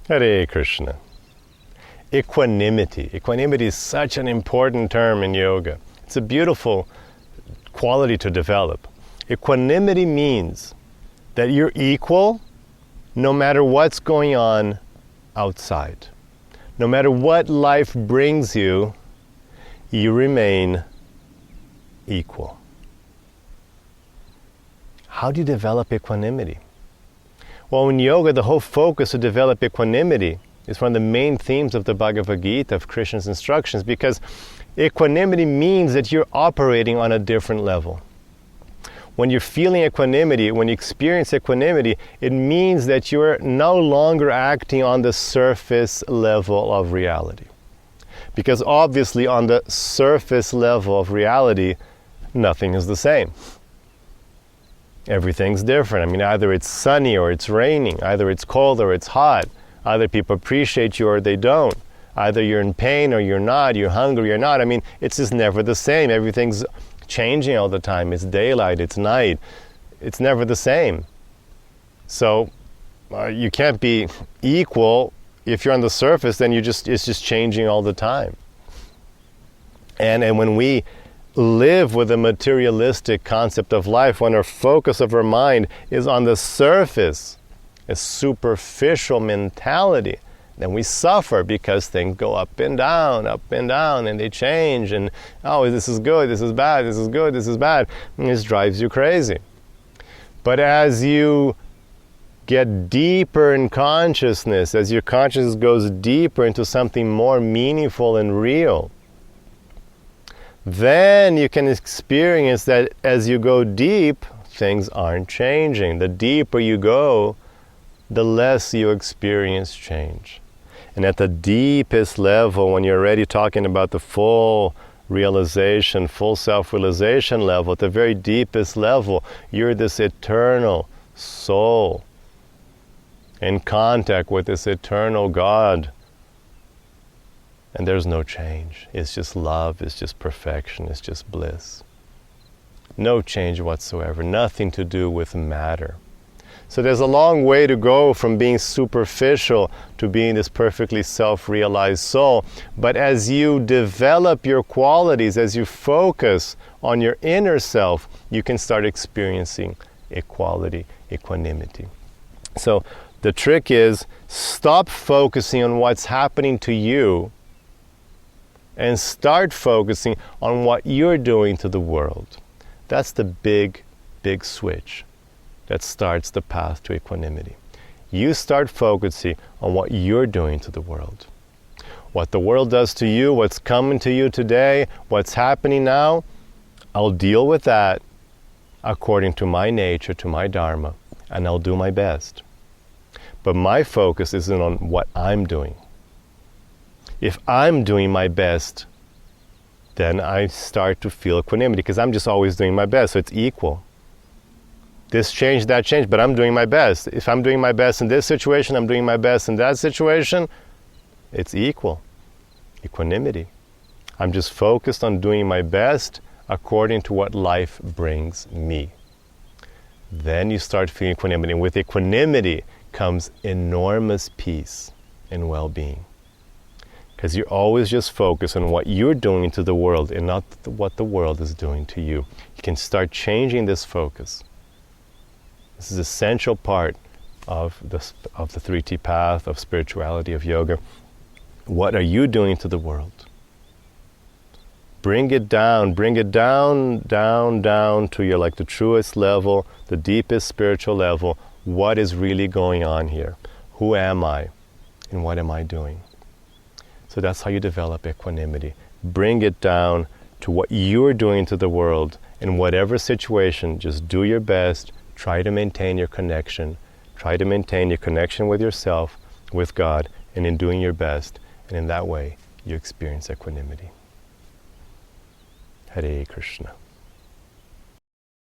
Hare Krishna. Equanimity. Equanimity is such an important term in yoga. It's a beautiful quality to develop. Equanimity means that you're equal no matter what's going on outside. No matter what life brings you, you remain equal. How do you develop equanimity? Well, in yoga, the whole focus to develop equanimity is one of the main themes of the Bhagavad-gita, of Krishna's instructions, because equanimity means that you're operating on a different level. When you're feeling equanimity, when you experience equanimity, it means that you're no longer acting on the surface level of reality. Because obviously on the surface level of reality, nothing is the same. Everything's different. I mean, either it's sunny or it's raining, either it's cold or it's hot, either people appreciate you or they don't, either you're in pain or you're not, you're hungry or not. I mean, it's just never the same. Everything's changing all the time. It's daylight, it's night. It's never the same. So you can't be equal. If you're on the surface, then it's just changing all the time. And when we live with a materialistic concept of life, when our focus of our mind is on the surface, a superficial mentality, then we suffer because things go up and down, and they change, and oh, this is good, this is bad, this is good, this is bad, and this drives you crazy. But as you get deeper in consciousness, as your consciousness goes deeper into something more meaningful and real, then you can experience that as you go deep, things aren't changing. The deeper you go, the less you experience change. And at the deepest level, when you're already talking about the full realization, full self-realization level, at the very deepest level, you're this eternal soul in contact with this eternal God. And there's no change. It's just love, it's just perfection, it's just bliss. No change whatsoever, nothing to do with matter. So there's a long way to go from being superficial to being this perfectly self-realized soul. But as you develop your qualities, as you focus on your inner self, you can start experiencing equality, equanimity. So the trick is, stop focusing on what's happening to you and start focusing on what you're doing to the world. That's the big, big switch that starts the path to equanimity. You start focusing on what you're doing to the world. What the world does to you, what's coming to you today, what's happening now, I'll deal with that according to my nature, to my dharma, and I'll do my best. But my focus isn't on what I'm doing. If I'm doing my best, then I start to feel equanimity, because I'm just always doing my best, so it's equal. This change, that change, but I'm doing my best. If I'm doing my best in this situation, I'm doing my best in that situation, it's equal. Equanimity. I'm just focused on doing my best according to what life brings me. Then you start feeling equanimity. And with equanimity comes enormous peace and well-being. Because you're always just focused on what you're doing to the world and not what the world is doing to you. You can start changing this focus. This is an essential part of the 3T path, of spirituality, of yoga. What are you doing to the world? Bring it down, down to your, like, the truest level, the deepest spiritual level. What is really going on here? Who am I? And what am I doing? So that's how you develop equanimity. Bring it down to what you're doing to the world. In whatever situation, just do your best. Try to maintain your connection. Try to maintain your connection with yourself, with God, and in doing your best. And in that way, you experience equanimity. Hare Krishna.